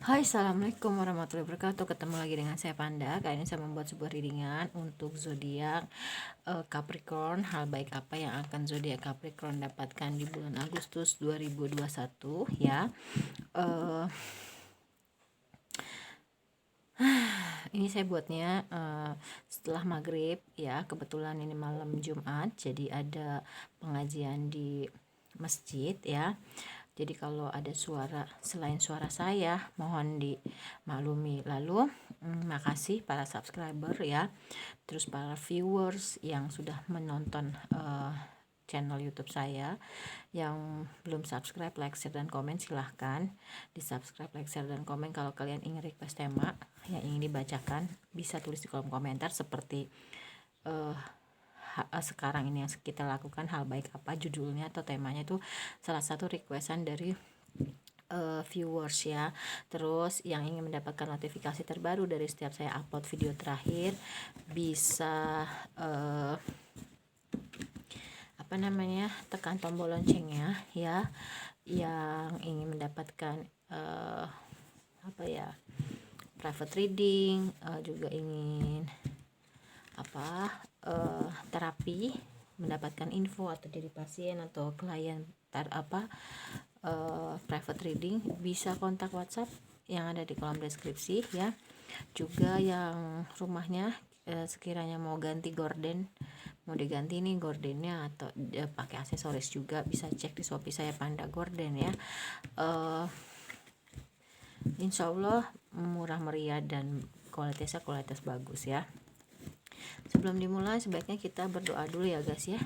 Hai, assalamualaikum warahmatullahi wabarakatuh. Ketemu lagi dengan saya Panda. Kali ini saya membuat sebuah readingan untuk zodiak Capricorn. Hal baik apa yang akan zodiak Capricorn dapatkan di bulan Agustus 2021 ya. Ini saya buatnya setelah maghrib ya. Kebetulan ini malam Jumat, jadi ada pengajian di masjid ya. Jadi kalau ada suara selain suara saya, mohon dimaklumi. Lalu makasih para subscriber ya, terus para viewers yang sudah menonton channel YouTube saya. Yang belum subscribe, like, share, dan komen silahkan di subscribe, like, share, dan komen. Kalau kalian ingin request tema yang ingin dibacakan, bisa tulis di kolom komentar seperti sekarang ini yang kita lakukan. Hal baik apa judulnya atau temanya itu salah satu requestan dari viewers ya. Terus yang ingin mendapatkan notifikasi terbaru dari setiap saya upload video terakhir, bisa tekan tombol loncengnya ya. Yang ingin mendapatkan private reading, juga ingin terapi, mendapatkan info atau dari pasien atau klien private reading, bisa kontak WhatsApp yang ada di kolom deskripsi ya. Juga yang rumahnya sekiranya mau ganti gorden, mau diganti nih gordennya atau pakai aksesoris, juga bisa cek di Shopee saya Panda Gorden ya. Insya Allah murah meriah dan kualitasnya kualitas bagus ya. Sebelum dimulai sebaiknya kita berdoa dulu ya guys ya.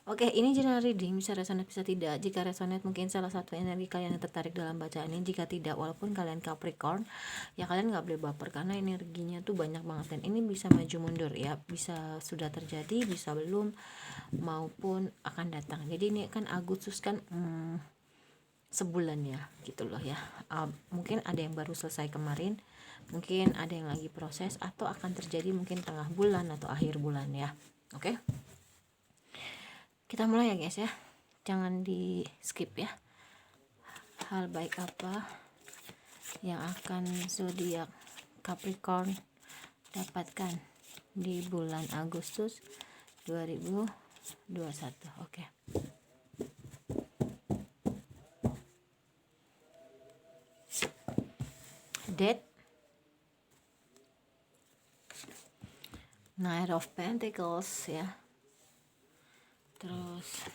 Oke, ini general reading, bisa resonate bisa tidak. Jika resonate mungkin salah satu energi kalian yang tertarik dalam bacaan ini. Jika tidak, walaupun kalian Capricorn, ya kalian nggak boleh baper karena energinya tuh banyak banget dan ini bisa maju mundur ya. Bisa sudah terjadi, bisa belum, maupun akan datang. Jadi ini kan Agustus kan sebulan ya gitu loh ya. Mungkin ada yang baru selesai kemarin, mungkin ada yang lagi proses, atau akan terjadi mungkin tengah bulan atau akhir bulan ya. Oke, kita mulai ya guys ya, jangan di skip ya. Hal baik apa yang akan zodiak Capricorn dapatkan di bulan Agustus 2021? Oke. Death, Knight of Pentacles ya, terus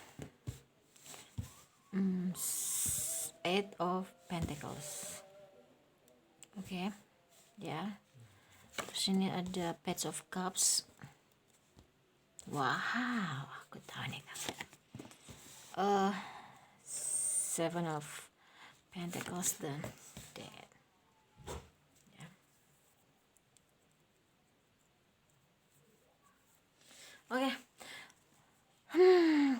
Eight of Pentacles. Oke ya, terus ini ada Page of Cups. Wow, aku tahu nih kan. Seven of Pentacles dan Death. Oke.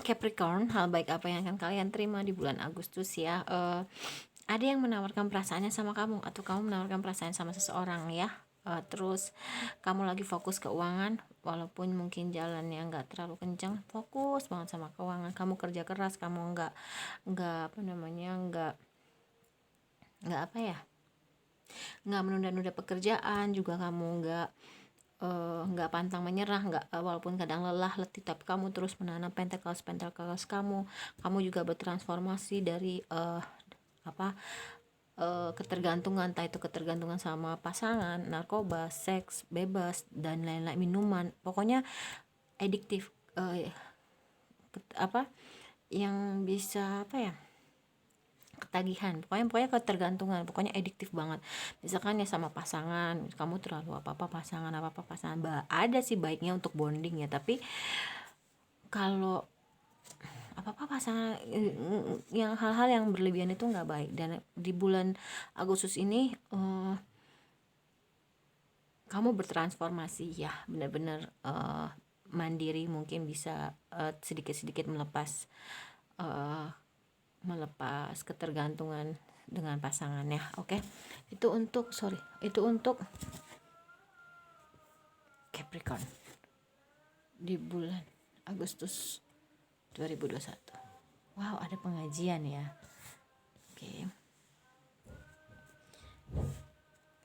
Capricorn, hal baik apa yang akan kalian terima di bulan Agustus ya? Ada yang menawarkan perasaannya sama kamu, atau kamu menawarkan perasaan sama seseorang ya. Terus kamu lagi fokus keuangan, walaupun mungkin jalannya nggak terlalu kencang, fokus banget sama keuangan. Kamu kerja keras, kamu nggak menunda-nunda pekerjaan, juga kamu nggak pantang menyerah, walaupun kadang lelah letih, tapi kamu terus menanam pentacles kamu juga bertransformasi dari ketergantungan, entah itu ketergantungan sama pasangan, narkoba, seks bebas dan lain-lain, minuman, pokoknya adiktif, yang bisa ketagihan, pokoknya ketergantungan, pokoknya adiktif banget. Misalkan ya sama pasangan, kamu terlalu pasangan ada sih baiknya untuk bonding ya, tapi kalau pasangan yang hal-hal yang berlebihan itu nggak baik. Dan di bulan Agustus ini kamu bertransformasi ya, benar-benar mandiri, mungkin bisa sedikit-sedikit melepas ketergantungan dengan pasangannya. Oke. Itu untuk Capricorn di bulan Agustus 2021. Wow, ada pengajian ya. Oke.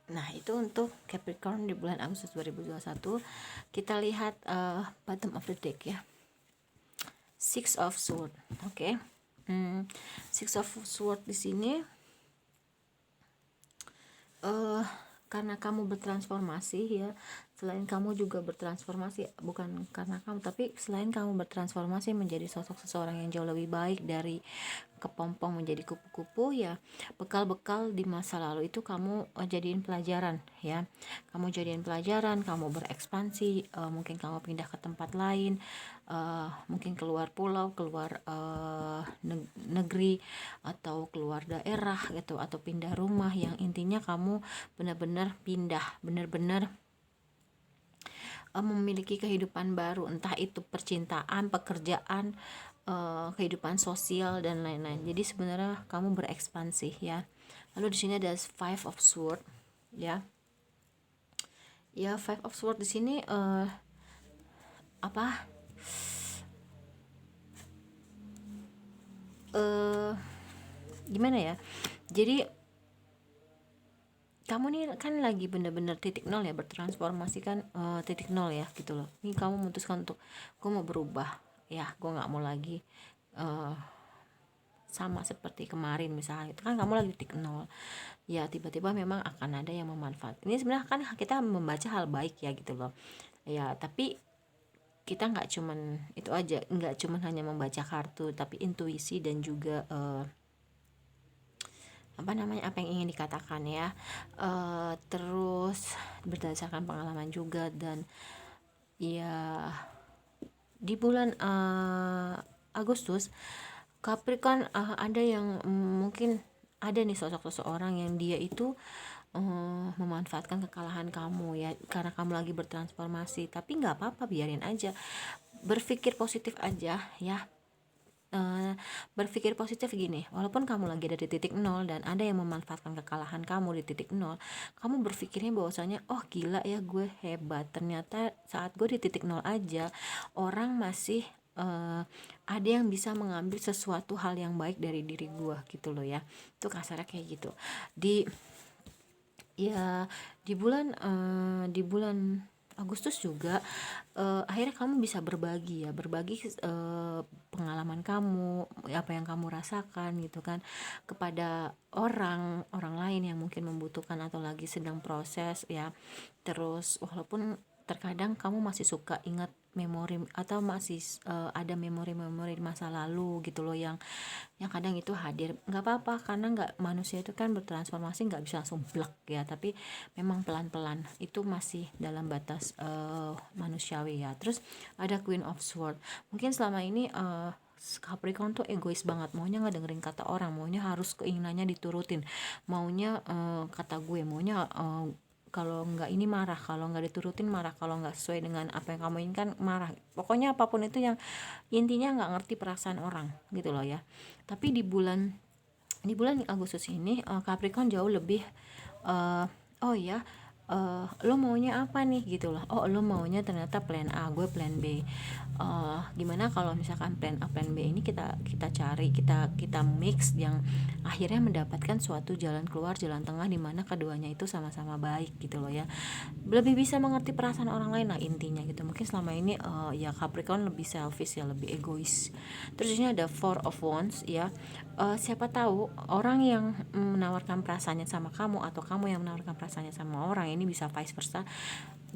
Nah, itu untuk Capricorn di bulan Agustus 2021. Kita lihat bottom of the deck ya. Six of Sword. Oke. Six of Sword di sini karena kamu bertransformasi ya, selain kamu juga bertransformasi, bukan karena kamu, tapi selain kamu bertransformasi menjadi sosok seseorang yang jauh lebih baik, dari kepompong menjadi kupu-kupu ya, bekal-bekal di masa lalu itu kamu jadiin pelajaran ya, kamu jadiin pelajaran, kamu berekspansi, mungkin kamu pindah ke tempat lain, mungkin keluar pulau, keluar negeri, atau keluar daerah gitu, atau pindah rumah, yang intinya kamu benar-benar pindah, benar-benar memiliki kehidupan baru, entah itu percintaan, pekerjaan, kehidupan sosial dan lain-lain. Jadi sebenarnya kamu berekspansi ya. Lalu di sini ada Five of Sword ya. Ya, Five of Sword di sini apa? Gimana ya? Jadi kamu nih kan lagi bener-bener titik nol ya, bertransformasi kan, titik nol ya gitu loh. Ini kamu memutuskan untuk gue mau berubah ya, gue nggak mau lagi sama seperti kemarin misalnya, itu kan kamu lagi titik nol ya, tiba-tiba memang akan ada yang memanfaatkan. Ini sebenarnya kan kita membaca hal baik ya gitu loh ya, tapi kita nggak cuman itu aja, nggak cuman hanya membaca kartu, tapi intuisi dan juga apa yang ingin dikatakan ya, terus berdasarkan pengalaman juga. Dan ya di bulan Agustus Capricorn, ada yang mungkin ada nih sosok seseorang yang dia itu memanfaatkan kekalahan kamu ya, karena kamu lagi bertransformasi. Tapi nggak apa-apa, biarin aja, berpikir positif aja ya. Berpikir positif gini, walaupun kamu lagi ada di titik nol dan ada yang memanfaatkan kekalahan kamu di titik nol, kamu berpikirnya bahwasanya, oh gila ya, gue hebat, ternyata saat gue di titik nol aja orang masih ada yang bisa mengambil sesuatu hal yang baik dari diri gue gitu loh ya. Itu kasarnya kayak gitu. Di bulan Agustus juga akhirnya kamu bisa berbagi ya, berbagi pengalaman kamu, apa yang kamu rasakan gitu kan, kepada orang lain yang mungkin membutuhkan atau lagi sedang proses ya. Terus walaupun terkadang kamu masih suka ingat memori, atau masih ada memori-memori di masa lalu gitu loh, yang kadang itu hadir, nggak apa-apa, karena nggak, manusia itu kan bertransformasi nggak bisa langsung blek ya, tapi memang pelan-pelan, itu masih dalam batas manusiawi ya. Terus ada Queen of Sword, mungkin selama ini Capricorn tuh egois banget, maunya nggak dengerin kata orang, maunya harus keinginannya diturutin, maunya kata gue, maunya kalau nggak ini marah, kalau nggak diturutin marah, kalau nggak sesuai dengan apa yang kamu inginkan marah, pokoknya apapun itu, yang intinya nggak ngerti perasaan orang gitu loh ya. Tapi di bulan Agustus ini Capricorn jauh lebih oh ya, lo maunya apa nih gitu loh. Oh, lo maunya ternyata plan A, gue plan B. Gimana kalau misalkan plan A plan B ini kita cari, kita mix, yang akhirnya mendapatkan suatu jalan keluar, jalan tengah, di mana keduanya itu sama-sama baik gitu loh ya. Lebih bisa mengerti perasaan orang lain lah intinya gitu. Mungkin selama ini ya Capricorn lebih selfish ya, lebih egois. Terus ini ada Four of Wands ya. Siapa tahu orang yang menawarkan perasaannya sama kamu, atau kamu yang menawarkan perasaannya sama orang, ini bisa vice versa,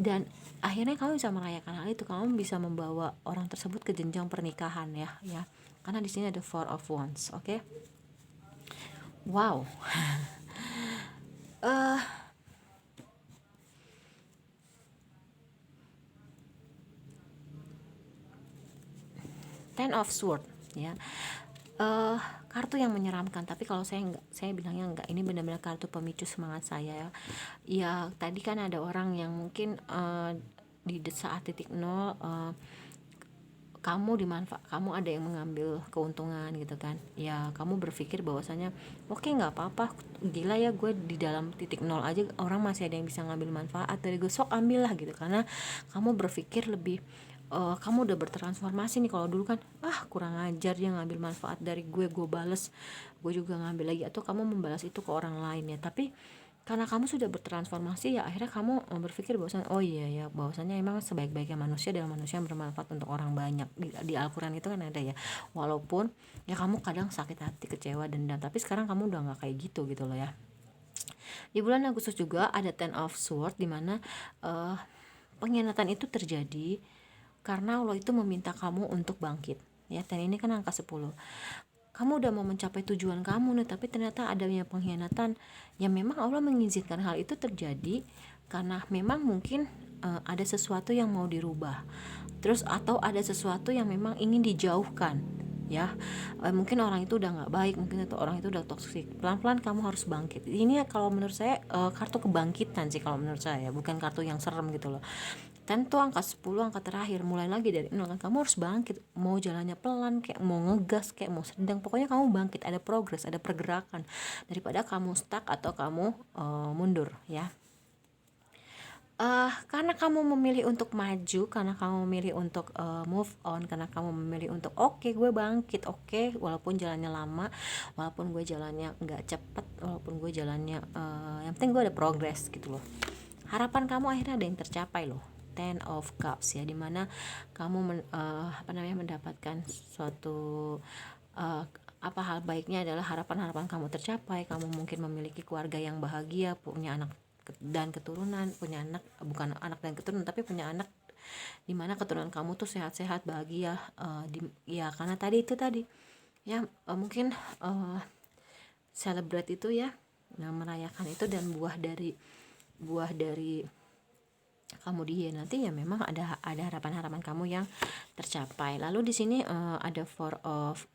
dan akhirnya kamu bisa merayakan hal itu, kamu bisa membawa orang tersebut ke jenjang pernikahan ya, karena di sini ada Four of Wands. Oke. Wow. Ten of Sword ya. Kartu yang menyeramkan, tapi kalau saya bilangnya enggak, ini benar-benar kartu pemicu semangat saya ya. Ya tadi kan ada orang yang mungkin di saat titik nol, kamu ada yang mengambil keuntungan gitu kan ya, kamu berpikir bahwasanya oke, nggak apa-apa, gila ya, gue di dalam titik nol aja orang masih ada yang bisa ngambil manfaat dari gue, sok ambil lah gitu, karena kamu berpikir lebih kamu udah bertransformasi nih. Kalau dulu kan kurang ajar, dia ngambil manfaat dari gue bales, gue juga ngambil lagi, atau kamu membalas itu ke orang lain ya. Tapi karena kamu sudah bertransformasi ya, akhirnya kamu berpikir bahwasan oh iya ya, bahwasannya emang sebaik-baiknya manusia adalah manusia yang bermanfaat untuk orang banyak. Di Al-Quran itu kan ada ya, walaupun ya kamu kadang sakit hati, kecewa, dendam, tapi sekarang kamu udah nggak kayak gitu loh ya. Di bulan Agustus juga ada Ten of Swords, dimana pengkhianatan itu terjadi karena Allah itu meminta kamu untuk bangkit ya. Dan ini kan angka 10, kamu udah mau mencapai tujuan kamu nih, tapi ternyata adanya pengkhianatan. Ya memang Allah mengizinkan hal itu terjadi karena memang mungkin ada sesuatu yang mau dirubah, terus atau ada sesuatu yang memang ingin dijauhkan ya. Mungkin orang itu udah nggak baik, mungkin atau orang itu udah toksik. Pelan-pelan kamu harus bangkit. Ini ya kalau menurut saya kartu kebangkitan sih kalau menurut saya, bukan kartu yang serem gitu loh. Tentu angka 10, angka terakhir, mulai lagi dari nol kan. Kamu harus bangkit, mau jalannya pelan kayak mau ngegas kayak mau sedang, pokoknya kamu bangkit, ada progres, ada pergerakan, daripada kamu stuck atau kamu mundur ya. Karena kamu memilih untuk maju, karena kamu memilih untuk move on, karena kamu memilih untuk oke, gue bangkit, oke, walaupun jalannya lama, walaupun gue jalannya nggak cepet, walaupun gue jalannya yang penting gue ada progres gitu loh. Harapan kamu akhirnya ada yang tercapai loh. Ten of Cups ya, dimana kamu mendapatkan suatu hal baiknya adalah harapan-harapan kamu tercapai. Kamu mungkin memiliki keluarga yang bahagia, punya anak dan keturunan, punya anak, bukan anak dan keturunan, tapi punya anak dimana keturunan kamu tuh sehat-sehat, bahagia, ya karena tadi ya, mungkin celebrate itu ya, merayakan itu, dan buah dari kamu nanti ya memang ada harapan-harapan kamu yang tercapai. Lalu di sini ada Four of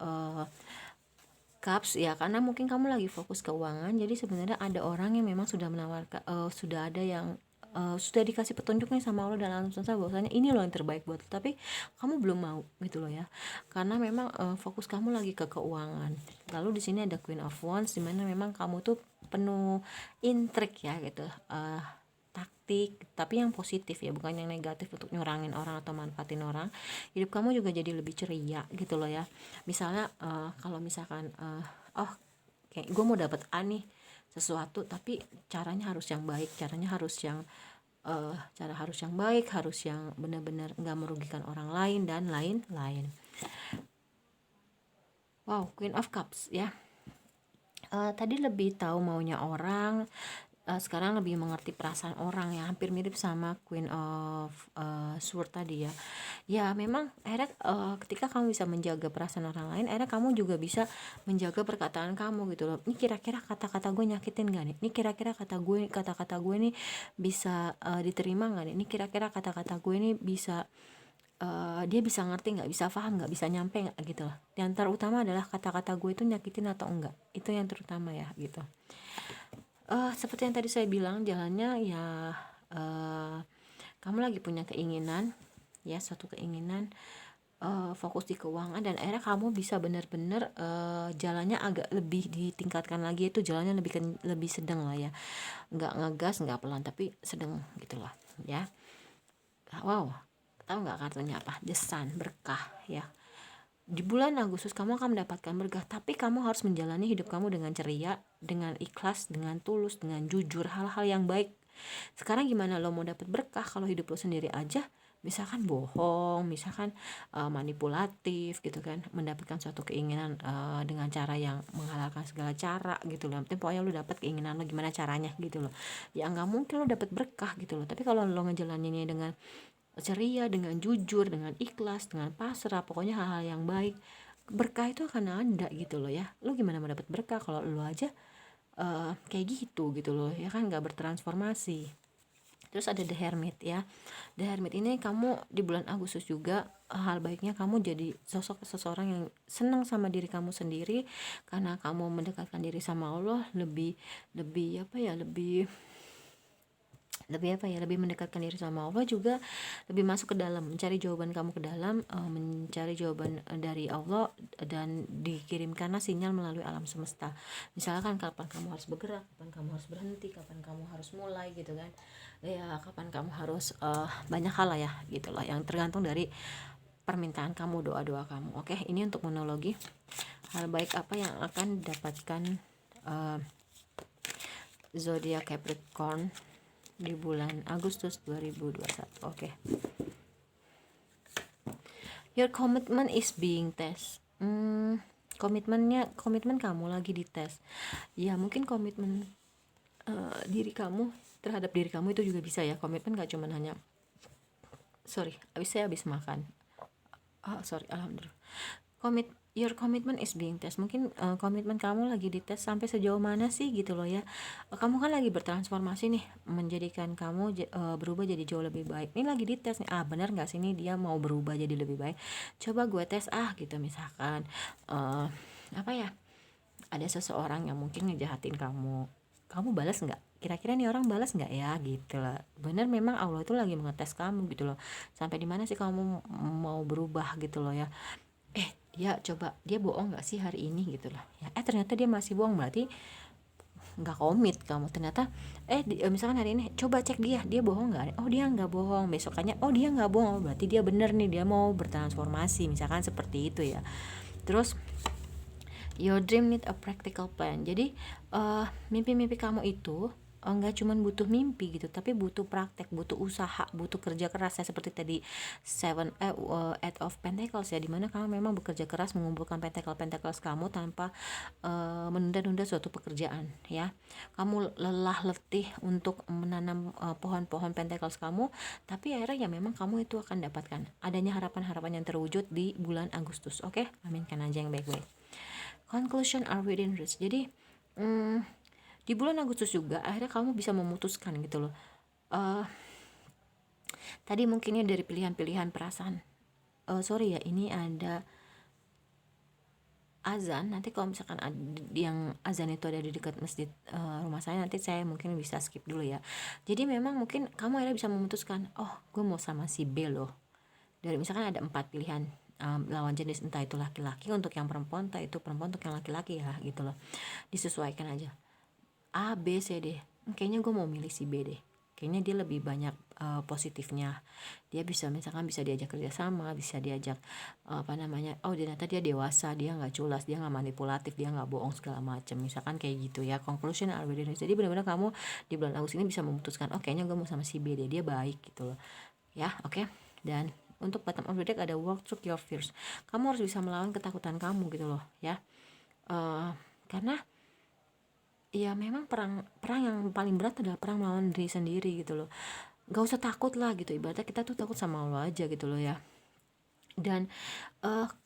Cups ya, karena mungkin kamu lagi fokus keuangan, jadi sebenarnya ada orang yang memang sudah menawarkan, sudah ada yang sudah dikasih petunjuk nih sama Allah dalam semesta bahwasanya ini loh yang terbaik buat lo, tapi kamu belum mau gitu loh ya, karena memang fokus kamu lagi ke keuangan. Lalu di sini ada Queen of Wands, dimana memang kamu tuh penuh intrik ya gitu, taktik, tapi yang positif ya, bukan yang negatif untuk nyurangin orang atau manfaatin orang. Hidup kamu juga jadi lebih ceria gitu loh ya. Misalnya kalau misalkan kayak gue mau dapet A nih sesuatu, tapi caranya harus yang baik, caranya harus yang harus yang baik, harus yang benar-benar nggak merugikan orang lain dan lain-lain. Wow, Queen of Cups ya. Tadi lebih tahu maunya orang, sekarang lebih mengerti perasaan orang ya, hampir mirip sama Queen of Swords tadi ya. Ya memang akhirnya ketika kamu bisa menjaga perasaan orang lain, akhirnya kamu juga bisa menjaga perkataan kamu gitu loh. Ini kira-kira kata-kata gue nyakitin gak nih? Ini kira-kira kata-kata gue nih bisa diterima gak nih? Ini kira-kira kata-kata gue nih bisa dia bisa ngerti nggak, bisa paham nggak, bisa nyampe nggak gitu loh. Yang terutama adalah kata-kata gue itu nyakitin atau enggak, itu yang terutama ya gitu. Seperti yang tadi saya bilang, jalannya ya kamu lagi punya keinginan ya, suatu keinginan, fokus di keuangan, dan akhirnya kamu bisa benar-benar jalannya agak lebih ditingkatkan lagi, itu jalannya lebih sedang lah ya, nggak ngegas, nggak pelan, tapi sedang gitu lah ya. Wow, tahu nggak kartunya apa? The Sun, berkah ya. Di bulan Agustus kamu akan mendapatkan berkah, tapi kamu harus menjalani hidup kamu dengan ceria, dengan ikhlas, dengan tulus, dengan jujur, hal-hal yang baik. Sekarang gimana lo mau dapat berkah kalau hidup lo sendiri aja misalkan bohong, misalkan manipulatif gitu kan, mendapatkan suatu keinginan dengan cara yang menghalalkan segala cara gitu loh. Penting pokoknya lo dapat keinginan lo gimana caranya gitu loh. Ya nggak mungkin lo dapat berkah gitu loh. Tapi kalau lo ngejalaninnya dengan ceria, dengan jujur, dengan ikhlas, dengan pasrah, pokoknya hal-hal yang baik, berkah itu akan ada gitu loh ya. Lu gimana mau dapat berkah kalau lu aja kayak gitu loh ya kan, nggak bertransformasi. Terus ada The Hermit ya. The Hermit ini kamu di bulan Agustus juga hal baiknya kamu jadi sosok seseorang yang senang sama diri kamu sendiri, karena kamu mendekatkan diri sama Allah lebih lebih apa ya, lebih mendekatkan diri sama Allah, juga lebih masuk ke dalam, mencari jawaban kamu ke dalam, mencari jawaban dari Allah, dan dikirimkanlah sinyal melalui alam semesta. Misalkan kapan kamu harus bergerak, kapan kamu harus berhenti, kapan kamu harus mulai gitu kan ya, kapan kamu harus banyak hal lah ya gitulah, yang tergantung dari permintaan kamu, doa-doa kamu. Oke, ini untuk monologi. Hal baik apa yang akan didapatkan zodiak Capricorn di bulan Agustus 2021. Oke. Your commitment is being test. Komitmen kamu lagi dites. Ya, mungkin komitmen diri kamu terhadap diri kamu itu juga bisa ya. Komitmen gak cuman hanya saya habis makan. Alhamdulillah. Your commitment is being test. Mungkin komitmen kamu lagi dites sampai sejauh mana sih gitu loh ya. Kamu kan lagi bertransformasi nih, menjadikan kamu berubah jadi jauh lebih baik. Ini lagi dites nih, benar nggak sih ini dia mau berubah jadi lebih baik? Coba gue tes gitu. Misalkan apa ya, ada seseorang yang mungkin ngejahatin kamu balas nggak? Kira-kira nih orang balas nggak ya gitu lah. Bener, memang Allah itu lagi mengetes kamu gitu loh, sampai di mana sih kamu mau berubah gitu loh ya. Dia bohong nggak sih hari ini gitu loh ya. Ternyata dia masih bohong, berarti nggak komit kamu. Ternyata misalkan hari ini coba cek dia bohong nggak, dia nggak bohong. Besokannya dia nggak bohong, berarti dia bener nih, dia mau bertransformasi, misalkan seperti itu ya. Terus your dream need a practical plan. Jadi mimpi-mimpi kamu itu nggak cuman butuh mimpi gitu, tapi butuh praktek, butuh usaha, butuh kerja keras ya. Seperti tadi Eight of Pentacles ya, dimana kamu memang bekerja keras mengumpulkan pentacles kamu tanpa menunda-nunda suatu pekerjaan ya. Kamu lelah letih untuk menanam pohon-pohon pentacles kamu, tapi akhirnya ya memang kamu itu akan dapatkan adanya harapan-harapan yang terwujud di bulan Agustus. Oke, aminkan aja yang baik-baik. Conclusion are within reach. Jadi di bulan Agustus juga akhirnya kamu bisa memutuskan gitu loh. Tadi mungkinnya dari pilihan-pilihan perasaan. Sorry ya, ini ada azan. Nanti kalau misalkan yang azan itu ada di dekat masjid rumah saya, nanti saya mungkin bisa skip dulu ya. Jadi memang mungkin kamu akhirnya bisa memutuskan, gue mau sama si B loh. Dari misalkan ada 4 pilihan lawan jenis, entah itu laki-laki untuk yang perempuan, entah itu perempuan untuk yang laki-laki ya gitu loh. Disesuaikan aja. A, B, C, D. Kayaknya gue mau milih si B deh. Kayaknya dia lebih banyak positifnya. Dia bisa misalkan bisa diajak kerjasama, bisa diajak ternyata dia dewasa, dia nggak culas, dia nggak manipulatif, dia nggak bohong segala macam. Misalkan kayak gitu ya. Conclusion are within reach. Jadi benar-benar kamu di bulan Agustus ini bisa memutuskan, kayaknya gue mau sama si B deh, dia baik gitu loh. Ya, oke. Dan untuk bottom of the deck ada work through your fears. Kamu harus bisa melawan ketakutan kamu gitu loh ya. Karena ya memang perang yang paling berat adalah perang melawan diri sendiri gitu loh. Gak usah takut lah gitu, ibaratnya kita tuh takut sama Allah aja gitu loh ya. Dan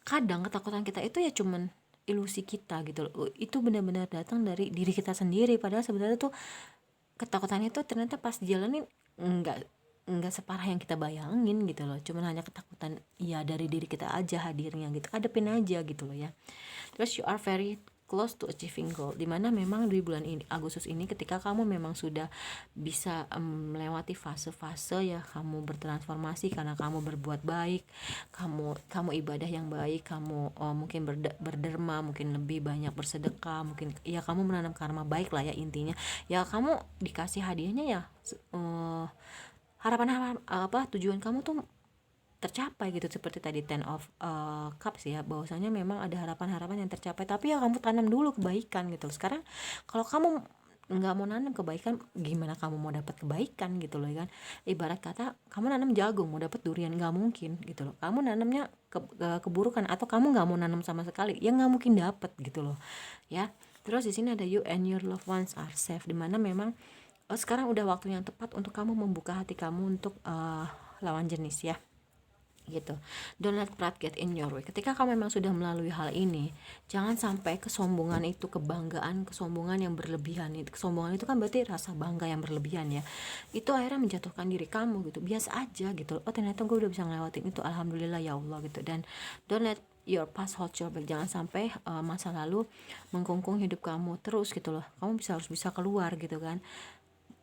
kadang ketakutan kita itu ya cuman ilusi kita gitu loh. Itu benar-benar datang dari diri kita sendiri, padahal sebenarnya tuh ketakutannya tuh ternyata pas dijalanin nggak separah yang kita bayangin gitu loh. Cuman hanya ketakutan ya dari diri kita aja hadirnya gitu. Hadepin aja gitu loh ya. Terus you are very close to achieving goal, dimana memang di bulan ini Agustus ini ketika kamu memang sudah bisa melewati fase-fase ya, kamu bertransformasi karena kamu berbuat baik, kamu ibadah yang baik, kamu mungkin berderma, mungkin lebih banyak bersedekah, mungkin ya kamu menanam karma baik lah ya. Intinya ya kamu dikasih hadiahnya ya harapan tujuan kamu tuh tercapai gitu. Seperti tadi Ten of Cups ya, bahwasanya memang ada harapan-harapan yang tercapai, tapi ya kamu tanam dulu kebaikan gitu. Sekarang kalau kamu nggak mau nanam kebaikan, gimana kamu mau dapat kebaikan gitu loh kan. Ibarat kata kamu nanam jagung mau dapat durian, nggak mungkin gitu loh. Kamu nanamnya keburukan, atau kamu nggak mau nanam sama sekali, ya nggak mungkin dapat gitu loh ya. Terus di sini ada you and your loved ones are safe, dimana memang sekarang udah waktu yang tepat untuk kamu membuka hati kamu untuk lawan jenis ya gitu. Don't let pride get in your way. Ketika kamu memang sudah melalui hal ini, jangan sampai kesombongan itu, kesombongan yang berlebihan itu. Kesombongan itu kan berarti rasa bangga yang berlebihan ya. Itu akhirnya menjatuhkan diri kamu gitu. Biasa aja gitu. Ternyata gue udah bisa ngelewatin itu, alhamdulillah ya Allah gitu. Dan don't let your past hold your back. Jangan sampai masa lalu mengkungkung hidup kamu terus gitu loh. Kamu harus bisa keluar gitu kan.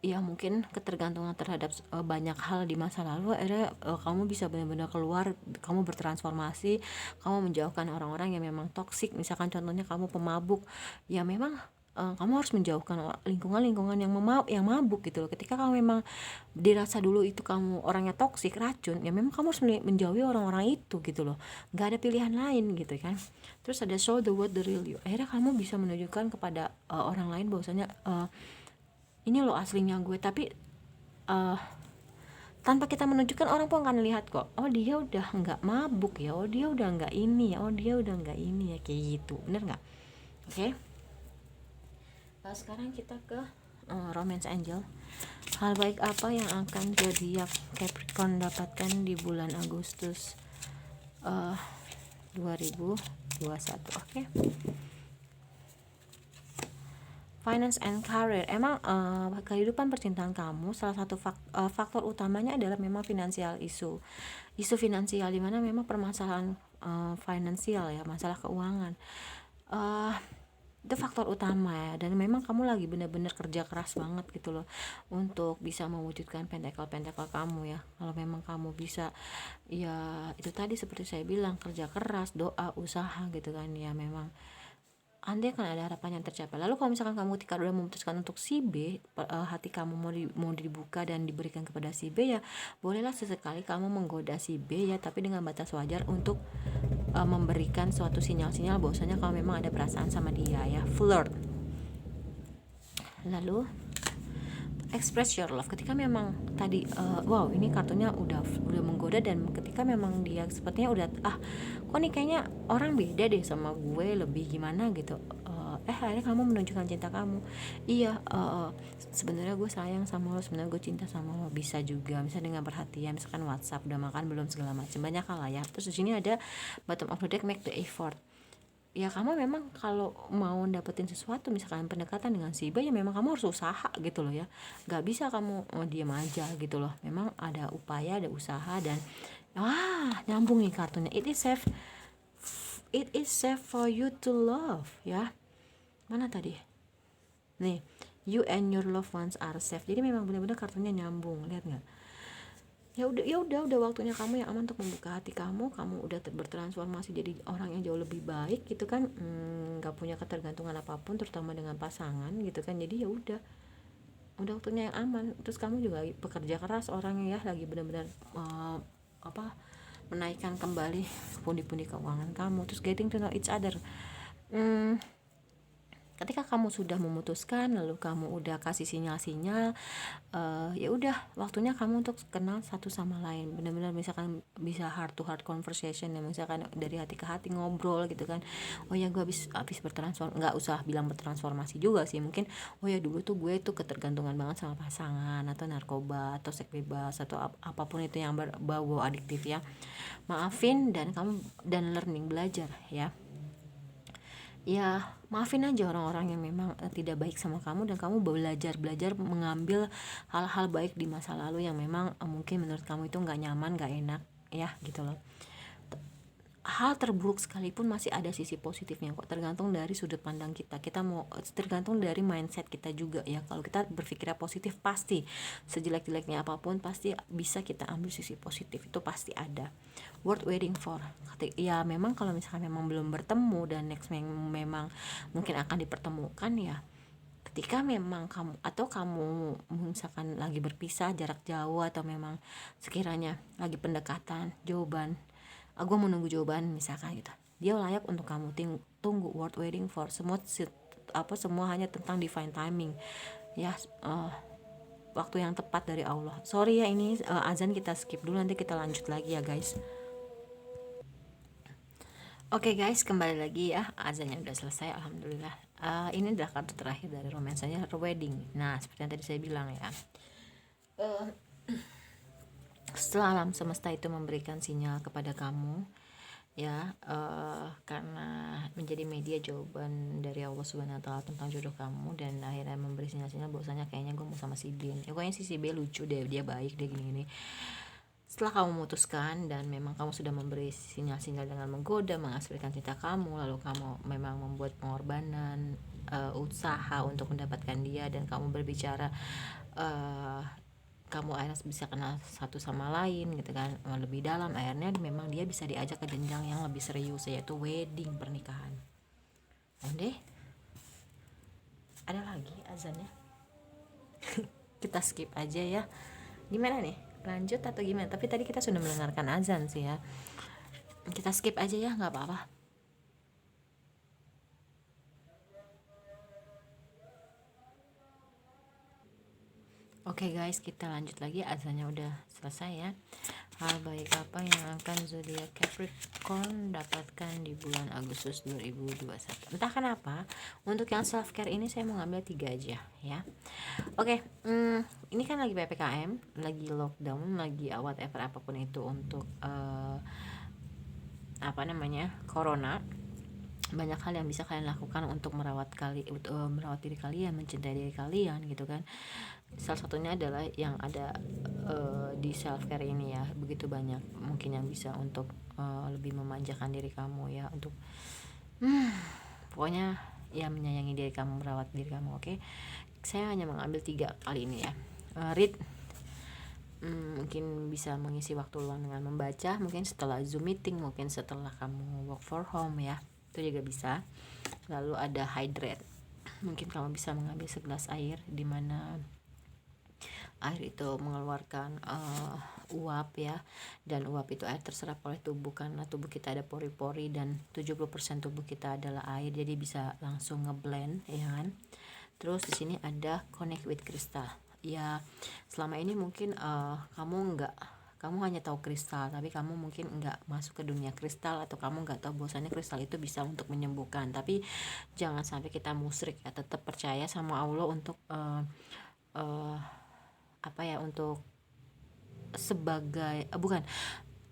ya mungkin ketergantungan terhadap banyak hal di masa lalu, akhirnya kamu bisa benar-benar keluar, kamu bertransformasi, kamu menjauhkan orang-orang yang memang toksik. Misalkan contohnya kamu pemabuk, ya memang kamu harus menjauhkan lingkungan-lingkungan yang mabuk gitu loh. Ketika kamu memang dirasa dulu itu kamu orangnya toksik, racun, ya memang kamu harus menjauhi orang-orang itu gitu loh, nggak ada pilihan lain gitu kan. Terus ada show the world the real you, akhirnya kamu bisa menunjukkan kepada orang lain bahwasanya ini loh aslinya gue. Tapi tanpa kita menunjukkan, orang pun akan lihat kok, oh dia udah nggak mabuk ya, oh dia udah nggak ini ya, oh dia udah nggak ini ya, kayak gitu, bener nggak? Oke. Sekarang kita ke romance angel. Hal baik apa yang akan zodiak Capricorn dapatkan di bulan Agustus 2021? Oke. Finance and career. Emang kehidupan percintaan kamu salah satu faktor utamanya adalah memang finansial, isu finansial, di mana memang permasalahan finansial ya, masalah keuangan. Itu faktor utama ya, dan memang kamu lagi benar-benar kerja keras banget gitu loh untuk bisa mewujudkan pentakel kamu ya. Kalau memang kamu bisa, ya itu tadi seperti saya bilang, kerja keras, doa, usaha gitu kan ya, memang nanti akan ada harapan yang tercapai. Lalu kalau misalkan kamu ketika udah memutuskan untuk si B, hati kamu mau dibuka dan diberikan kepada si B, ya bolehlah sesekali kamu menggoda si B ya, tapi dengan batas wajar, untuk memberikan suatu sinyal-sinyal bahwasanya kamu memang ada perasaan sama dia ya, flirt. Lalu express your love. Ketika memang tadi wow, ini kartunya udah menggoda, dan ketika memang dia sepertinya udah kok nih kayaknya orang beda deh sama gue, lebih gimana gitu, akhirnya kamu menunjukkan cinta kamu. Iya, sebenarnya gue sayang sama lo, sebenarnya gue cinta sama lo. Bisa juga misalnya dengan perhatian, misalkan WhatsApp, udah makan belum, segala macam, banyak hal lah ya. Terus di sini ada bottom of the deck, make the effort. Ya kamu memang kalau mau dapetin sesuatu, misalkan pendekatan dengan si B, ya memang kamu harus usaha gitu loh ya, nggak bisa kamu diam aja gitu loh. Memang ada upaya, ada usaha, dan nyambung nih kartunya, it is safe for you to love ya. Mana tadi nih, you and your loved ones are safe. Jadi memang benar-benar kartunya nyambung, lihat nggak? Ya udah waktunya kamu yang aman untuk membuka hati kamu udah bertransformasi jadi orang yang jauh lebih baik gitu kan, nggak punya ketergantungan apapun, terutama dengan pasangan gitu kan. Jadi ya udah waktunya yang aman. Terus kamu juga bekerja keras orangnya ya, lagi benar-benar menaikkan kembali pundi-pundi keuangan kamu. Terus getting to know each other. Ketika kamu sudah memutuskan, lalu kamu udah kasih sinyal-sinyal, ya udah waktunya kamu untuk kenal satu sama lain, benar-benar misalkan bisa heart to heart conversation ya, misalkan dari hati ke hati ngobrol gitu kan. Oh ya, gue habis bertransformasi, nggak usah bilang bertransformasi juga sih, mungkin oh ya dulu tuh gue tuh ketergantungan banget sama pasangan, atau narkoba, atau seks bebas, atau apapun itu yang berbau adiktif ya. Maafin, dan learning, belajar ya. Ya maafin aja orang-orang yang memang tidak baik sama kamu, dan kamu belajar mengambil hal-hal baik di masa lalu yang memang mungkin menurut kamu itu nggak nyaman, nggak enak ya gitu loh. Hal terburuk sekalipun masih ada sisi positifnya kok, tergantung dari sudut pandang kita mau, tergantung dari mindset kita juga ya. Kalau kita berpikirnya positif, pasti sejelek-jeleknya apapun pasti bisa kita ambil sisi positif, itu pasti ada. Worth waiting for, ya memang kalau misalkan memang belum bertemu dan next memang mungkin akan dipertemukan ya, ketika memang kamu misalkan lagi berpisah jarak jauh, atau memang sekiranya lagi pendekatan jawaban, gue mau nunggu jawaban misalkan gitu, dia layak untuk kamu tunggu. Worth waiting for, semua hanya tentang divine timing ya, waktu yang tepat dari Allah. Sorry ya, ini azan kita skip dulu, nanti kita lanjut lagi ya guys. Oke guys, kembali lagi ya, azannya udah selesai, alhamdulillah. Ini adalah kartu terakhir dari romansanya, wedding. Nah seperti yang tadi saya bilang ya, setelah alam semesta itu memberikan sinyal kepada kamu ya, karena menjadi media jawaban dari Allah Subhanahu wa Ta'ala tentang jodoh kamu, dan akhirnya memberi sinyal-sinyal bahwasanya kayaknya gue mau sama si B. Ya pokoknya si B lucu deh, dia baik deh, gini-gini. Setelah kamu memutuskan dan memang kamu sudah memberi sinyal-sinyal dengan menggoda, mengasihkan cinta kamu, lalu kamu memang membuat pengorbanan, usaha untuk mendapatkan dia, dan kamu berbicara, kamu akhirnya bisa kenal satu sama lain gitu kan, lebih dalam, akhirnya memang dia bisa diajak ke jenjang yang lebih serius, yaitu wedding, pernikahan. Oke, ada lagi azannya. Kita skip aja ya. Gimana nih, lanjut atau gimana? Tapi tadi kita sudah mendengarkan azan sih ya, kita skip aja ya, nggak apa-apa. Oke guys, kita lanjut lagi, azannya udah selesai ya. Hal baik apa yang akan zodiak Capricorn dapatkan di bulan Agustus 2021? Entah kenapa, untuk yang self care ini saya mau ngambil 3 aja ya. Oke, ini kan lagi PPKM, lagi lockdown, lagi whatever apapun itu untuk corona. Banyak hal yang bisa kalian lakukan untuk merawat diri kalian, mencintai diri kalian gitu kan. Salah satunya adalah yang ada di self care ini ya, begitu banyak mungkin yang bisa untuk lebih memanjakan diri kamu ya, untuk pokoknya ya menyayangi diri kamu, merawat diri kamu. Oke, saya hanya mengambil 3 kali ini ya. Read, mungkin bisa mengisi waktu luang dengan membaca, mungkin setelah Zoom meeting, mungkin setelah kamu work for home ya, itu juga bisa. Lalu ada hydrate, mungkin kamu bisa mengambil segelas air, di mana air itu mengeluarkan uap ya, dan uap itu air terserap oleh tubuh karena tubuh kita ada pori-pori dan 70% tubuh kita adalah air, jadi bisa langsung ngeblend ya kan. Terus di sini ada connect with crystal ya. Selama ini mungkin kamu hanya tahu kristal, tapi kamu mungkin nggak masuk ke dunia kristal, atau kamu nggak tahu bahwasannya kristal itu bisa untuk menyembuhkan. Tapi jangan sampai kita musyrik ya, tetap percaya sama Allah untuk untuk sebagai bukan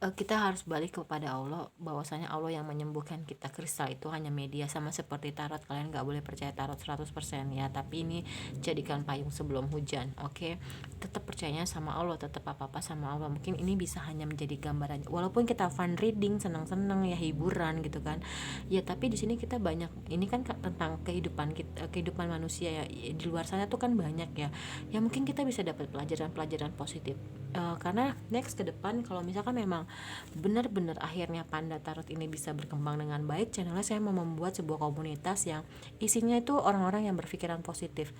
kita harus balik kepada Allah, bahwasanya Allah yang menyembuhkan kita. Kristal itu hanya media, sama seperti tarot, kalian gak boleh percaya tarot 100% ya, tapi ini jadikan payung sebelum hujan. Oke, tetap percayanya sama Allah, tetap apa-apa sama Allah. Mungkin ini bisa hanya menjadi gambaran, walaupun kita fun reading, senang-senang ya, hiburan gitu kan ya, tapi di sini kita banyak, ini kan tentang kehidupan kita, kehidupan manusia ya, di luar sana tuh kan banyak ya, ya mungkin kita bisa dapat pelajaran-pelajaran positif. Karena next ke depan, kalau misalkan memang benar-benar akhirnya Panda Tarot ini bisa berkembang dengan baik, channelnya saya mau membuat sebuah komunitas yang isinya itu orang-orang yang berpikiran positif,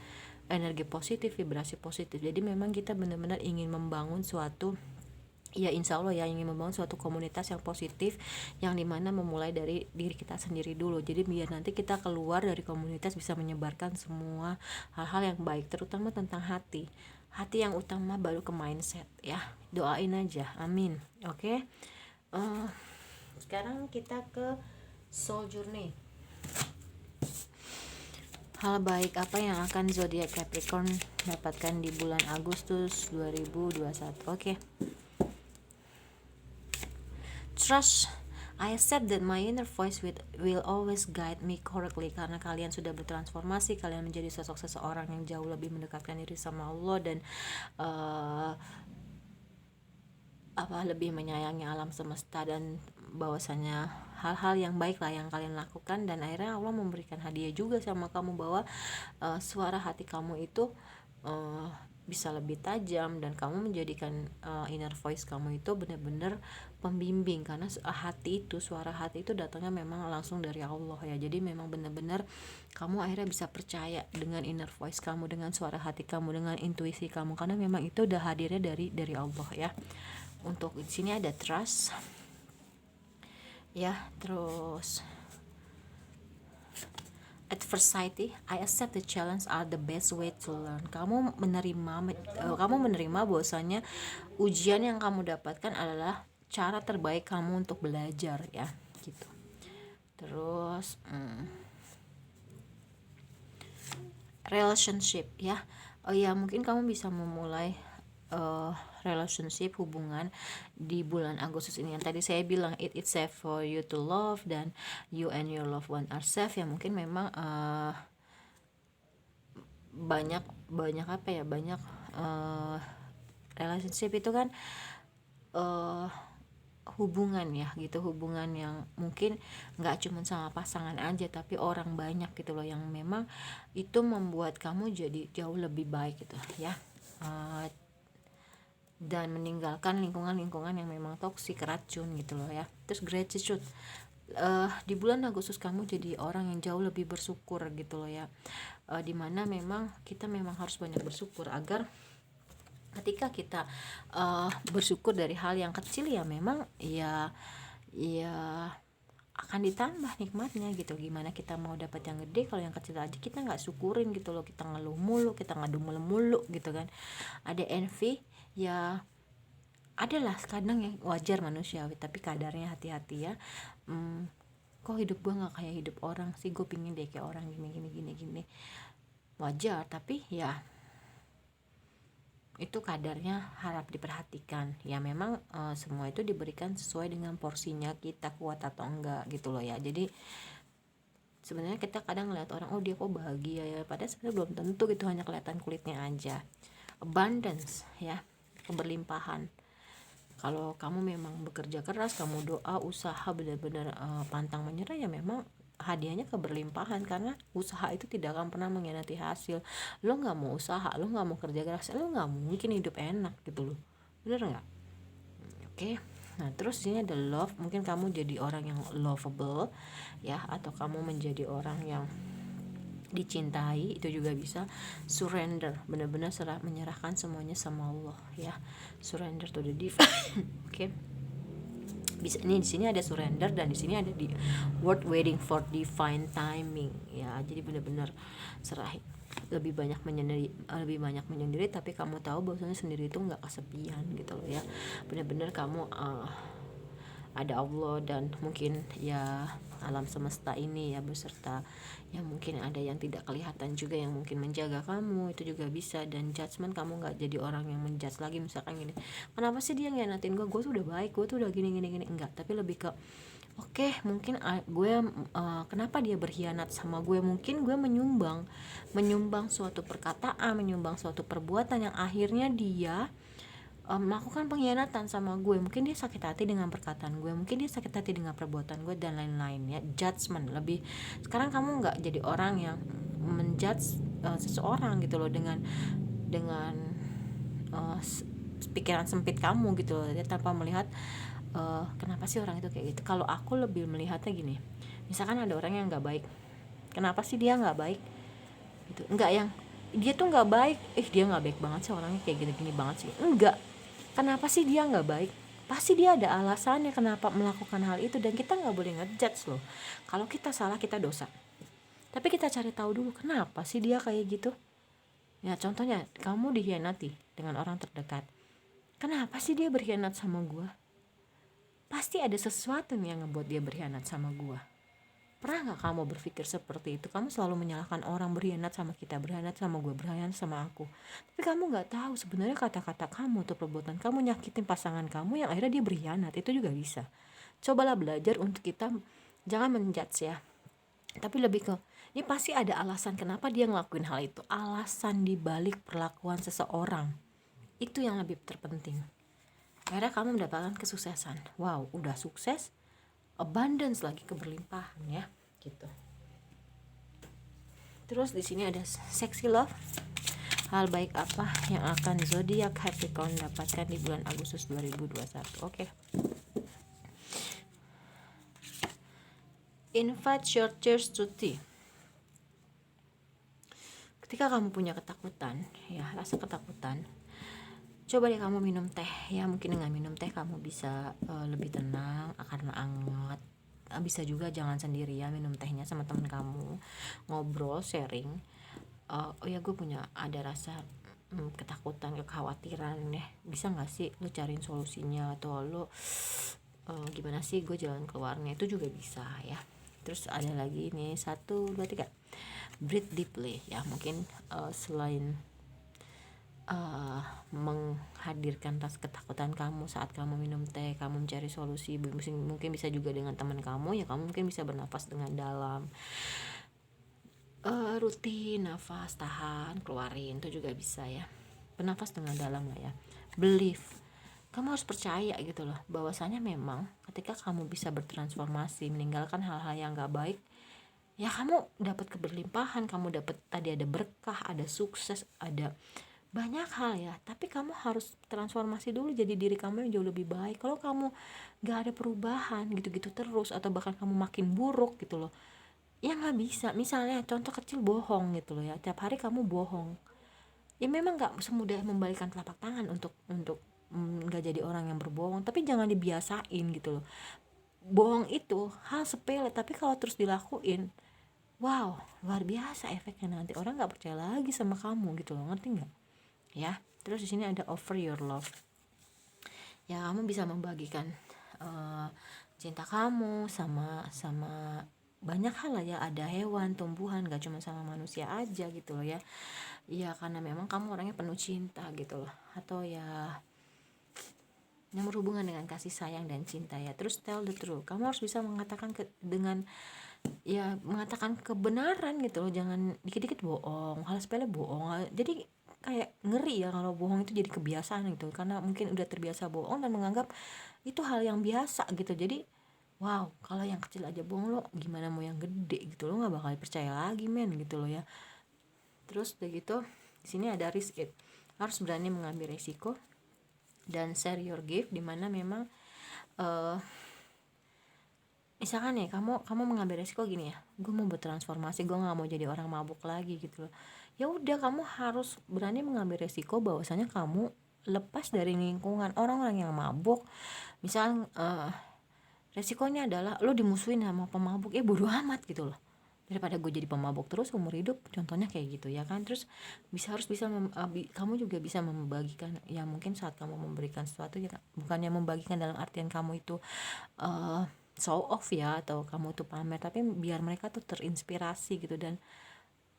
energi positif, vibrasi positif. Jadi memang kita benar-benar ingin membangun suatu, ya insya Allah ya, ingin membangun suatu komunitas yang positif, yang dimana memulai dari diri kita sendiri dulu. Jadi biar nanti kita keluar dari komunitas bisa menyebarkan semua hal-hal yang baik, terutama tentang hati yang utama, baru ke mindset ya. Doain aja, amin. Oke. Sekarang kita ke soul journey. Hal baik apa yang akan zodiak Capricorn dapatkan di bulan Agustus 2021? Oke. Trust, I accept that my inner voice will always guide me correctly. Karena kalian sudah bertransformasi, kalian menjadi sosok seseorang yang jauh lebih mendekatkan diri sama Allah, dan lebih menyayangi alam semesta, dan bahwasanya hal-hal yang baik lah yang kalian lakukan, dan akhirnya Allah memberikan hadiah juga sama kamu, bahwa suara hati kamu itu bisa lebih tajam, dan kamu menjadikan inner voice kamu itu benar-benar pembimbing, karena suara hati itu datangnya memang langsung dari Allah ya. Jadi memang benar-benar kamu akhirnya bisa percaya dengan inner voice kamu, dengan suara hati kamu, dengan intuisi kamu, karena memang itu udah hadirnya dari Allah ya. Untuk di sini ada trust ya, terus adversity, I accept the challenge are the best way to learn. Kamu menerima bahwasanya ujian yang kamu dapatkan adalah cara terbaik kamu untuk belajar ya, gitu. Terus relationship ya. Oh ya, mungkin kamu bisa memulai relationship, hubungan di bulan Agustus ini. Yang tadi saya bilang, it's safe for you to love, dan you and your loved one are safe ya. Mungkin memang banyak relationship itu kan uh, hubungan ya gitu, hubungan yang mungkin nggak cuma sama pasangan aja tapi orang banyak gitu loh, yang memang itu membuat kamu jadi jauh lebih baik gitu ya. Uh, dan meninggalkan lingkungan-lingkungan yang memang toksik, racun gitu loh ya. Terus gratitude, di bulan Agustus kamu jadi orang yang jauh lebih bersyukur gitu loh ya. Dimana memang kita memang harus banyak bersyukur agar ketika kita bersyukur dari hal yang kecil ya memang ya akan ditambah nikmatnya gitu. Gimana kita mau dapat yang gede kalau yang kecil aja kita nggak syukurin gitu loh, kita ngeluh mulu, kita ngadu mulu gitu kan. Ada envy ya, adalah kadang yang wajar manusiawi, tapi kadarnya hati-hati ya. Kok hidup gue nggak kayak hidup orang sih, gue pingin deh kayak orang gini, wajar, tapi ya itu kadarnya harap diperhatikan ya. Memang semua itu diberikan sesuai dengan porsinya kita kuat atau enggak gitu loh ya. Jadi sebenarnya kita kadang ngeliat orang, oh dia kok bahagia ya, padahal sebenarnya belum tentu gitu, hanya kelihatan kulitnya aja. Abundance ya, keberlimpahan. Kalau kamu memang bekerja keras, kamu doa, usaha benar-benar pantang menyerah ya memang hadiahnya keberlimpahan, karena usaha itu tidak akan pernah mengkhianati hasil. Lo nggak mau usaha, lo nggak mau kerja keras, lo nggak mungkin hidup enak gitu loh, bener nggak? Oke. Nah terus ini ada love, mungkin kamu jadi orang yang lovable ya, atau kamu menjadi orang yang dicintai, itu juga bisa. Surrender, benar-benar menyerahkan semuanya sama Allah ya, surrender to the divine. Oke. Bisa ini di sini ada surrender, dan di sini ada di word waiting for divine timing ya. Jadi benar-benar serahin, lebih banyak menyendiri, tapi kamu tahu bahwasanya sendiri itu nggak kesepian gitu loh ya. Benar-benar kamu ada Allah dan mungkin ya alam semesta ini ya, beserta ya mungkin ada yang tidak kelihatan juga yang mungkin menjaga kamu, itu juga bisa. Dan judgment, kamu nggak jadi orang yang menjudge lagi, misalkan gini, kenapa sih dia ngianatin gue tuh udah baik, gue tuh udah gini, enggak, tapi lebih ke oke, mungkin gue kenapa dia berkhianat sama gue, mungkin gue menyumbang suatu perkataan, menyumbang suatu perbuatan yang akhirnya dia melakukan pengkhianatan sama gue. Mungkin dia sakit hati dengan perkataan gue, mungkin dia sakit hati dengan perbuatan gue, dan lain-lain ya. Judgment lebih, sekarang kamu nggak jadi orang yang menjudge seseorang gitu loh dengan pikiran sempit kamu gitu loh ya, tanpa melihat kenapa sih orang itu kayak gitu. Kalau aku lebih melihatnya gini, misalkan ada orang yang nggak baik, kenapa sih dia nggak baik gitu, nggak yang dia tuh nggak baik, dia nggak baik banget sih orangnya, kayak gini-gini banget sih, enggak. Kenapa sih dia nggak baik? Pasti dia ada alasannya kenapa melakukan hal itu, dan kita nggak boleh ngejudge loh. Kalau kita salah, kita dosa. Tapi kita cari tahu dulu kenapa sih dia kayak gitu. Ya contohnya, kamu dikhianati dengan orang terdekat. Kenapa sih dia berkhianat sama gue? Pasti ada sesuatu nih yang ngebuat dia berkhianat sama gue. Pernah gak kamu berpikir seperti itu? Kamu selalu menyalahkan orang, berkhianat sama kita, berkhianat sama gue, berkhianat sama aku. Tapi kamu gak tahu sebenarnya kata-kata kamu atau perbuatan kamu nyakitin pasangan kamu yang akhirnya dia berkhianat. Itu juga bisa. Cobalah belajar untuk kita jangan menjudge ya. Tapi lebih ke, ini pasti ada alasan kenapa dia ngelakuin hal itu. Alasan dibalik perlakuan seseorang. Itu yang lebih terpenting. Akhirnya kamu mendapatkan kesuksesan. Wow, udah sukses, abundance lagi, keberlimpahan ya gitu. Terus di sini ada sexy love. Hal baik apa yang akan zodiak Capricorn dapatkan di bulan Agustus 2021? Oke. Invite your tears to tea. Ketika kamu punya ketakutan, ya rasa ketakutan, coba deh kamu minum teh ya. Mungkin dengan minum teh kamu bisa lebih tenang karena hangat. Bisa juga jangan sendirian, minum tehnya sama teman kamu, ngobrol, sharing. Oh ya, gue punya ada rasa ketakutan, kekhawatiran deh, bisa nggak sih lo cariin solusinya, atau lo gimana sih gue jalan keluarnya, itu juga bisa ya. Terus ada lagi nih 1, 2, 3, breathe deeply ya. Mungkin selain menghadirkan rasa ketakutan kamu saat kamu minum teh, kamu mencari solusi, mungkin bisa juga dengan teman kamu ya. Kamu mungkin bisa bernafas dengan dalam, rutin nafas, tahan, keluarin, itu juga bisa ya. Bernafas dengan dalam lah ya. Believe, kamu harus percaya gitu loh, bahwasanya memang ketika kamu bisa bertransformasi, meninggalkan hal-hal yang gak baik, ya kamu dapat keberlimpahan, kamu dapat tadi ada berkah, ada sukses, ada banyak hal ya. Tapi kamu harus transformasi dulu jadi diri kamu yang jauh lebih baik. Kalau kamu gak ada perubahan gitu-gitu terus, atau bahkan kamu makin buruk gitu loh, ya nggak bisa. Misalnya contoh kecil, bohong gitu loh ya, tiap hari kamu bohong, ya memang nggak semudah membalikan telapak tangan untuk nggak jadi orang yang berbohong, tapi jangan dibiasain gitu loh. Bohong itu hal sepele, tapi kalau terus dilakuin, wow, luar biasa efeknya. Nanti orang nggak percaya lagi sama kamu gitu loh, ngerti nggak ya? Terus di sini ada offer your love, ya kamu bisa membagikan uh, cinta kamu sama sama banyak hal lah ya, ada hewan, tumbuhan, gak cuma sama manusia aja gitu loh ya. Iya, karena memang kamu orangnya penuh cinta gitu loh, atau ya yang berhubungan dengan kasih sayang dan cinta ya. Terus tell the truth, kamu harus bisa mengatakan dengan ya mengatakan kebenaran gitu loh, jangan dikit-dikit bohong, hal sepele bohong. Jadi kayak ngeri ya kalau bohong itu jadi kebiasaan gitu, karena mungkin udah terbiasa bohong dan menganggap itu hal yang biasa gitu. Jadi wow, kalau yang kecil aja bohong, lo gimana mau yang gede gitu, lo nggak bakal percaya lagi men gitu loh ya. Terus udah gitu, di sini ada risk it, harus berani mengambil resiko dan share your gift, dimana memang misalkan nih kamu mengambil resiko gini ya, gue mau bertransformasi, gue nggak mau jadi orang mabuk lagi gitu loh. Ya udah, kamu harus berani mengambil resiko bahwasanya kamu lepas dari lingkungan orang-orang yang mabuk. Misal resikonya adalah lo dimusuhin sama pemabuk, bodo amat gitu loh, daripada gue jadi pemabuk terus umur hidup, contohnya kayak gitu ya kan. Terus harus bisa kamu juga bisa membagikan ya, mungkin saat kamu memberikan sesuatu ya, bukannya membagikan dalam artian kamu itu show off ya, atau kamu itu pamer, tapi biar mereka tuh terinspirasi gitu, dan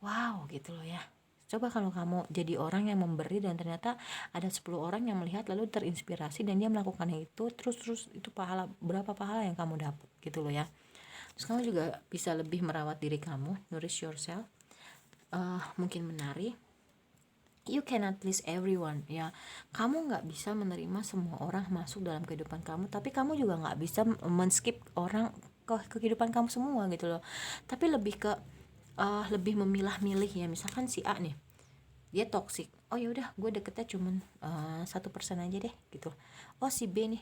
wow gitu loh ya. Coba kalau kamu jadi orang yang memberi dan ternyata ada 10 orang yang melihat lalu terinspirasi dan dia melakukannya itu terus itu pahala, berapa pahala yang kamu dapat gitu loh ya. Terus kamu juga bisa lebih merawat diri kamu, nourish yourself. Mungkin menari, you cannot please everyone ya. Kamu nggak bisa menerima semua orang masuk dalam kehidupan kamu, tapi kamu juga nggak bisa men-skip orang ke kehidupan kamu semua gitu loh. Tapi lebih ke lebih memilah-milih ya. Misalkan si A nih, dia toksik, oh ya udah gue deketnya cuman 1% aja deh gitu. Oh si B nih,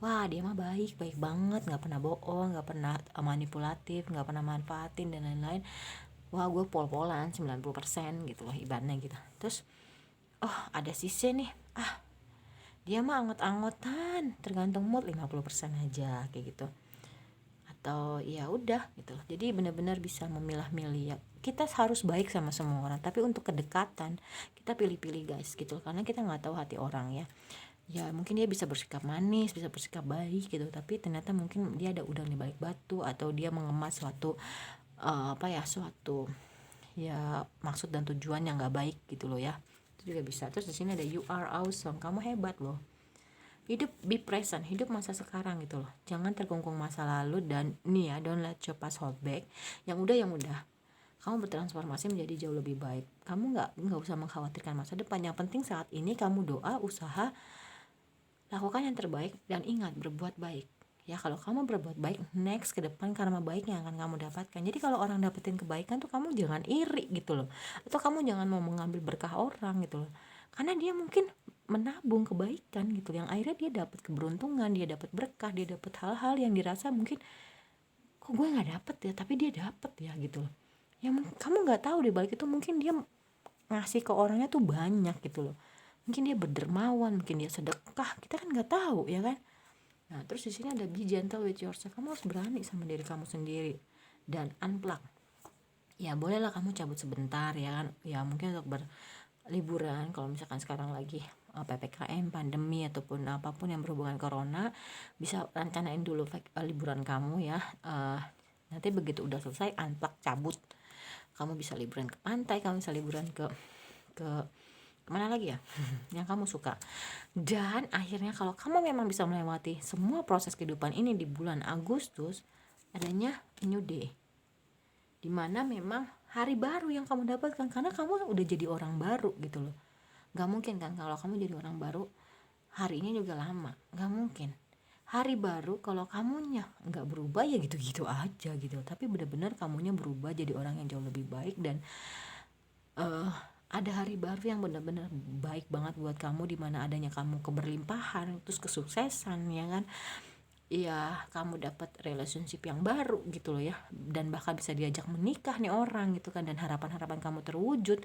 wah dia mah baik banget, nggak pernah bohong, nggak pernah manipulatif, nggak pernah manfaatin dan lain-lain. Wah gue pol-polan 90% gitu loh ibaratnya gitu. Terus oh ada si C nih, dia mah angot-angotan, tergantung mood, 50% aja kayak gitu. Atau ya udah gitu loh. Jadi benar-benar bisa memilah-milih ya. Kita harus baik sama semua orang, tapi untuk kedekatan kita pilih-pilih guys gitu loh, karena kita nggak tahu hati orang ya. Ya mungkin dia bisa bersikap manis, bisa bersikap baik gitu, tapi ternyata mungkin dia ada udang di balik batu, atau dia mengemas suatu suatu ya maksud dan tujuan yang nggak baik gitu loh ya. Itu juga bisa. Terus di sini ada you are awesome, kamu hebat loh. Hidup be present, hidup masa sekarang gitu loh, jangan terkungkung masa lalu. Dan nih ya, don't let your past hold back. Yang udah kamu bertransformasi menjadi jauh lebih baik. Kamu nggak usah mengkhawatirkan masa depan. Yang penting saat ini kamu doa, usaha, lakukan yang terbaik, dan ingat berbuat baik ya. Kalau kamu berbuat baik, next ke depan karma baik yang akan kamu dapatkan. Jadi kalau orang dapetin kebaikan tuh kamu jangan iri gitu loh, atau kamu jangan mau mengambil berkah orang gitu loh, karena dia mungkin menabung kebaikan gitu, yang akhirnya dia dapat keberuntungan, dia dapat berkah, dia dapat hal-hal yang dirasa mungkin kok gue nggak dapet ya, tapi dia dapet ya gitu loh. Yang kamu nggak tahu di balik itu mungkin dia ngasih ke orangnya tuh banyak gitu loh, mungkin dia berdermawan, mungkin dia sedekah, kita kan nggak tahu ya kan. Nah terus di sini ada be gentle with yourself, kamu harus berani sama diri kamu sendiri dan unplug. Ya bolehlah kamu cabut sebentar ya kan, ya mungkin untuk liburan kalau misalkan sekarang lagi PPKM, pandemi, ataupun apapun yang berhubungan corona, bisa rencanain dulu liburan kamu ya. Nanti begitu udah selesai, unplug, cabut, kamu bisa liburan ke pantai, kamu bisa liburan ke kemana lagi ya yang kamu suka. Dan akhirnya kalau kamu memang bisa melewati semua proses kehidupan ini di bulan Agustus, adanya new day, dimana memang hari baru yang kamu dapatkan, karena kamu udah jadi orang baru gitu loh. Gak mungkin kan kalau kamu jadi orang baru harinya juga lama, nggak mungkin. Hari baru kalau kamunya nggak berubah ya gitu-gitu aja gitu, tapi benar-benar kamunya berubah jadi orang yang jauh lebih baik, dan ada hari baru yang benar-benar baik banget buat kamu, di mana adanya kamu keberlimpahan, terus kesuksesan, ya kan. Iya, kamu dapat relationship yang baru gitu loh ya, dan bahkan bisa diajak menikah nih orang gitu kan, dan harapan-harapan kamu terwujud.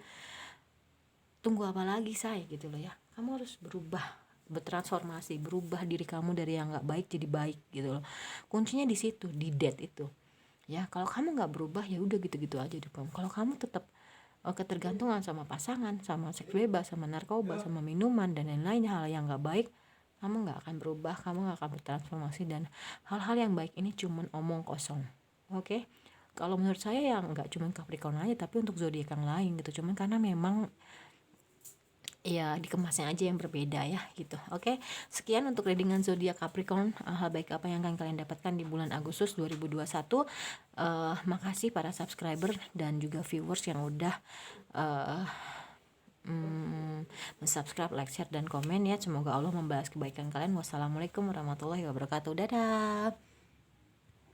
Tunggu apa lagi saya gitu loh ya, kamu harus berubah, bertransformasi, berubah diri kamu dari yang nggak baik jadi baik gitu loh. Kuncinya di situ, di date itu ya. Kalau kamu nggak berubah ya udah gitu-gitu aja hidup kamu. Kalau kamu tetap ketergantungan sama pasangan, sama seks bebas, sama narkoba, sama minuman dan lain-lain hal yang nggak baik, kamu nggak akan berubah, kamu nggak akan bertransformasi, dan hal-hal yang baik ini cuman omong kosong. Oke, kalau menurut saya yang nggak cuman Capricorn aja, tapi untuk zodiak yang lain gitu, cuman karena memang ya dikemasnya aja yang berbeda ya gitu. Oke, sekian untuk readingan zodiak Capricorn. Hal baik apa yang akan kalian dapatkan di bulan Agustus 2021. Makasih para subscriber dan juga viewers yang udah uh, subscribe, like, share, dan komen ya. Semoga Allah membalas kebaikan kalian. Wassalamualaikum warahmatullahi wabarakatuh. Dadah.